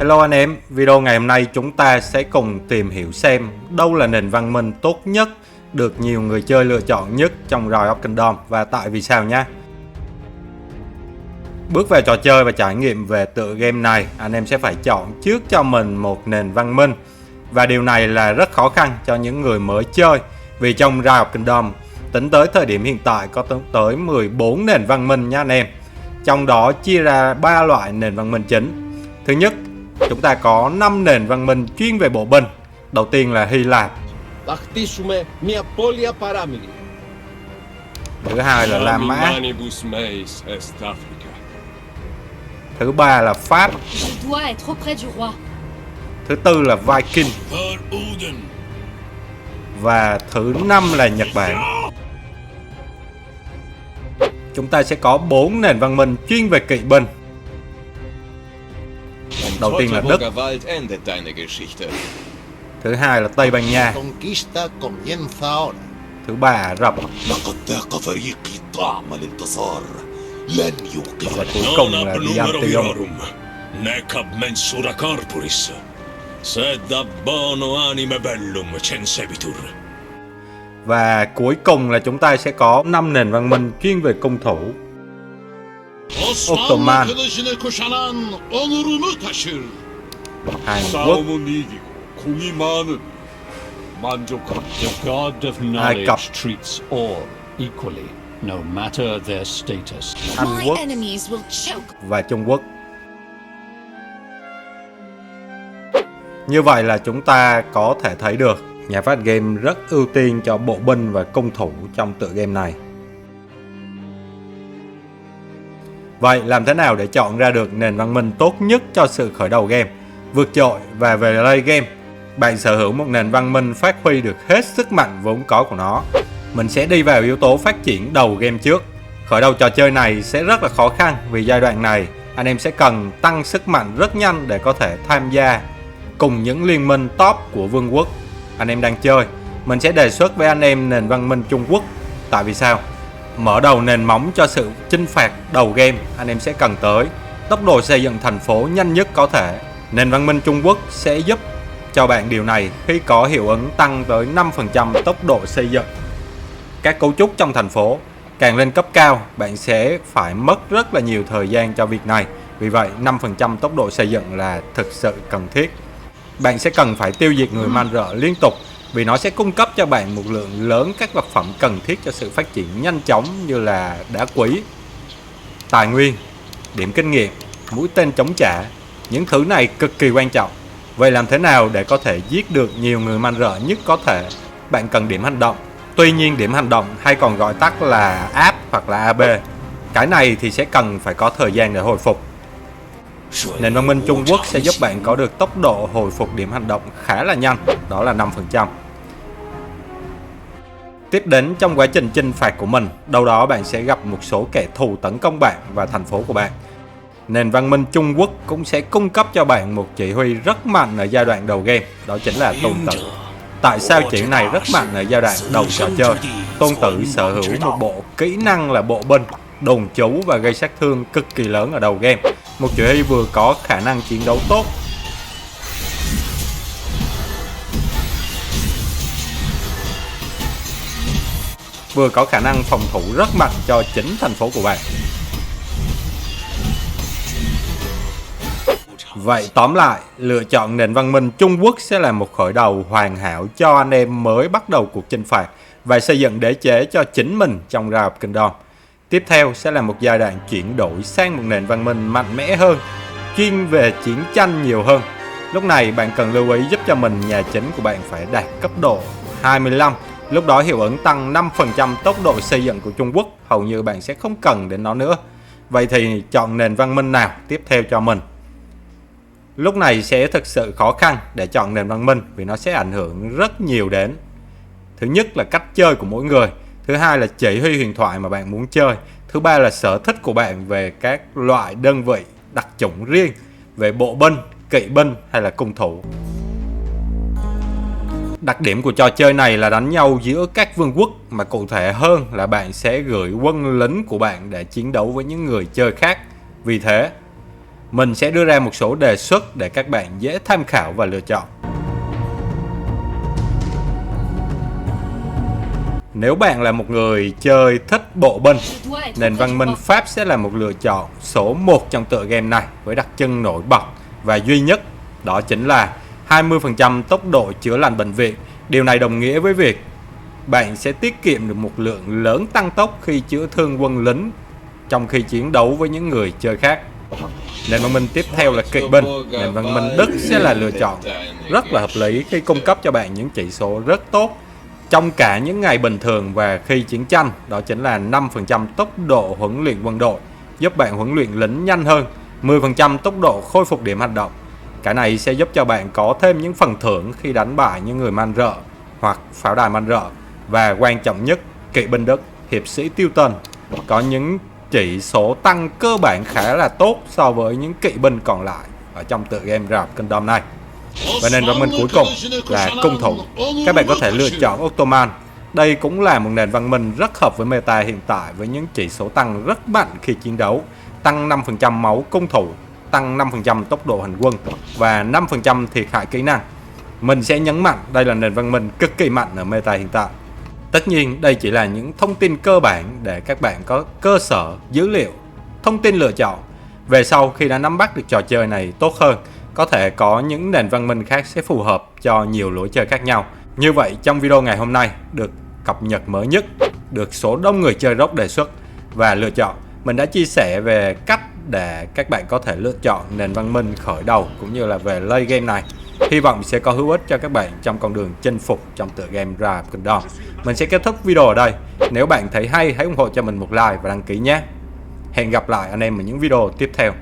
Hello anh em, video ngày hôm nay chúng ta sẽ cùng tìm hiểu xem đâu là nền văn minh tốt nhất, được nhiều người chơi lựa chọn nhất trong Rise of Kingdom và tại vì sao nhé. Bước vào trò chơi và trải nghiệm về tựa game này, anh em sẽ phải chọn trước cho mình một nền văn minh. Và điều này là rất khó khăn cho những người mới chơi, vì trong Rise of Kingdom tính tới thời điểm hiện tại có tới 14 nền văn minh nha anh em. Trong đó chia ra 3 loại nền văn minh chính. Thứ nhất, chúng ta có 5 nền văn minh chuyên về bộ binh. Đầu tiên là Hy Lạp. Thứ hai là La Mã. Thứ ba là Pháp. Thứ tư là Viking. Và thứ năm là Nhật Bản. Chúng ta sẽ có 4 nền văn minh chuyên về kỵ binh. Đầu tiên là Đức. Thứ hai là Tây Ban Nha. Thứ ba Ả Rập. Và cuối cùng là Byzantium. Và cuối cùng là chúng ta sẽ có 5 nền văn minh chuyên về cung thủ. Ottoman, Hàn Quốc, Ai Cập, Anh Quốc và Trung Quốc. Như vậy là chúng ta có thể thấy được nhà phát game rất ưu tiên cho bộ binh và cung thủ trong tựa game này. Vậy làm thế nào để chọn ra được nền văn minh tốt nhất cho sự khởi đầu game, vượt trội và về late game? Bạn sở hữu một nền văn minh phát huy được hết sức mạnh vốn có của nó. Mình sẽ đi vào yếu tố phát triển đầu game trước. Khởi đầu trò chơi này sẽ rất là khó khăn, vì giai đoạn này anh em sẽ cần tăng sức mạnh rất nhanh để có thể tham gia cùng những liên minh top của vương quốc anh em đang chơi. Mình sẽ đề xuất với anh em nền văn minh Trung Quốc. Tại vì sao? Mở đầu nền móng cho sự chinh phạt đầu game, anh em sẽ cần tới tốc độ xây dựng thành phố nhanh nhất có thể. Nền văn minh Trung Quốc sẽ giúp cho bạn điều này khi có hiệu ứng tăng tới 5% tốc độ xây dựng các cấu trúc trong thành phố. Càng lên cấp cao, bạn sẽ phải mất rất là nhiều thời gian cho việc này. Vì vậy, 5% tốc độ xây dựng là thực sự cần thiết. Bạn sẽ cần phải tiêu diệt người man rợ liên tục, vì nó sẽ cung cấp cho bạn một lượng lớn các vật phẩm cần thiết cho sự phát triển nhanh chóng, như là đá quý, tài nguyên, điểm kinh nghiệm, mũi tên chống trả. Những thứ này cực kỳ quan trọng. Vậy làm thế nào để có thể giết được nhiều người man rợ nhất có thể? Bạn cần điểm hành động. Tuy nhiên điểm hành động hay còn gọi tắt là AP hoặc là AB, cái này thì sẽ cần phải có thời gian để hồi phục. Nền văn minh Trung Quốc sẽ giúp bạn có được tốc độ hồi phục điểm hành động khá là nhanh, đó là 5%. Tiếp đến trong quá trình chinh phạt của mình, đâu đó bạn sẽ gặp một số kẻ thù tấn công bạn và thành phố của bạn. Nền văn minh Trung Quốc cũng sẽ cung cấp cho bạn một chỉ huy rất mạnh ở giai đoạn đầu game, đó chính là Tôn Tử. Tại sao chỉ này rất mạnh ở giai đoạn đầu trò chơi? Tôn Tử sở hữu một bộ kỹ năng là bộ binh, đồn trú và gây sát thương cực kỳ lớn ở đầu game. Một chỉ huy vừa có khả năng chiến đấu tốt, vừa có khả năng phòng thủ rất mạnh cho chính thành phố của bạn. Vậy tóm lại, lựa chọn nền văn minh Trung Quốc sẽ là một khởi đầu hoàn hảo cho anh em mới bắt đầu cuộc chinh phạt và xây dựng đế chế cho chính mình trong Rise of Kingdom. Tiếp theo sẽ là một giai đoạn chuyển đổi sang một nền văn minh mạnh mẽ hơn, chuyên về chiến tranh nhiều hơn. Lúc này bạn cần lưu ý giúp cho mình nhà chính của bạn phải đạt cấp độ 25. Lúc đó hiệu ứng tăng 5% tốc độ xây dựng của Trung Quốc, hầu như bạn sẽ không cần đến nó nữa. Vậy thì chọn nền văn minh nào tiếp theo cho mình? Lúc này sẽ thực sự khó khăn để chọn nền văn minh, vì nó sẽ ảnh hưởng rất nhiều đến. Thứ nhất là cách chơi của mỗi người. Thứ hai là chỉ huy huyền thoại mà bạn muốn chơi. Thứ ba là sở thích của bạn về các loại đơn vị đặc chủng riêng, về bộ binh, kỵ binh hay là cung thủ. Đặc điểm của trò chơi này là đánh nhau giữa các vương quốc, mà cụ thể hơn là bạn sẽ gửi quân lính của bạn để chiến đấu với những người chơi khác. Vì thế, Mình sẽ đưa ra một số đề xuất để các bạn dễ tham khảo và lựa chọn. Nếu bạn là một người chơi thích bộ binh, nền văn minh Pháp sẽ là một lựa chọn số 1 trong tựa game này với đặc trưng nổi bật và duy nhất, đó chính là 20% tốc độ chữa lành bệnh viện. Điều này đồng nghĩa với việc bạn sẽ tiết kiệm được một lượng lớn tăng tốc khi chữa thương quân lính trong khi chiến đấu với những người chơi khác. Nền văn minh tiếp theo là kỵ binh. Nền văn minh Đức sẽ là lựa chọn rất là hợp lý khi cung cấp cho bạn những chỉ số rất tốt trong cả những ngày bình thường và khi chiến tranh, đó chính là 5% tốc độ huấn luyện quân đội, giúp bạn huấn luyện lính nhanh hơn, 10% tốc độ khôi phục điểm hành động. Cái này sẽ giúp cho bạn có thêm những phần thưởng khi đánh bại những người man rợ hoặc pháo đài man rợ. Và quan trọng nhất, kỵ binh Đức, hiệp sĩ tiêu tân, có những chỉ số tăng cơ bản khá là tốt so với những kỵ binh còn lại ở trong tựa game Rise of Kingdoms này. Và nền văn minh cuối cùng là cung thủ. Các bạn có thể lựa chọn Ottoman. Đây cũng là một nền văn minh rất hợp với meta hiện tại với những chỉ số tăng rất mạnh khi chiến đấu, tăng 5% máu cung thủ, tăng 5% tốc độ hành quân và 5% thiệt hại kỹ năng. Mình sẽ nhấn mạnh đây là nền văn minh cực kỳ mạnh ở meta hiện tại. Tất nhiên đây chỉ là những thông tin cơ bản để các bạn có cơ sở, dữ liệu, thông tin lựa chọn. Về sau khi đã nắm bắt được trò chơi này tốt hơn, có thể có những nền văn minh khác sẽ phù hợp cho nhiều lối chơi khác nhau. Như vậy trong video ngày hôm nay được cập nhật mới nhất, được số đông người chơi rock đề xuất và lựa chọn, mình đã chia sẻ về cách để các bạn có thể lựa chọn nền văn minh khởi đầu cũng như là về late game này. Hy vọng sẽ có hữu ích cho các bạn trong con đường chinh phục trong tựa game Rise of Kingdoms. Mình sẽ kết thúc video ở đây. Nếu bạn thấy hay, hãy ủng hộ cho mình một like và đăng ký nhé. Hẹn gặp lại anh em ở những video tiếp theo.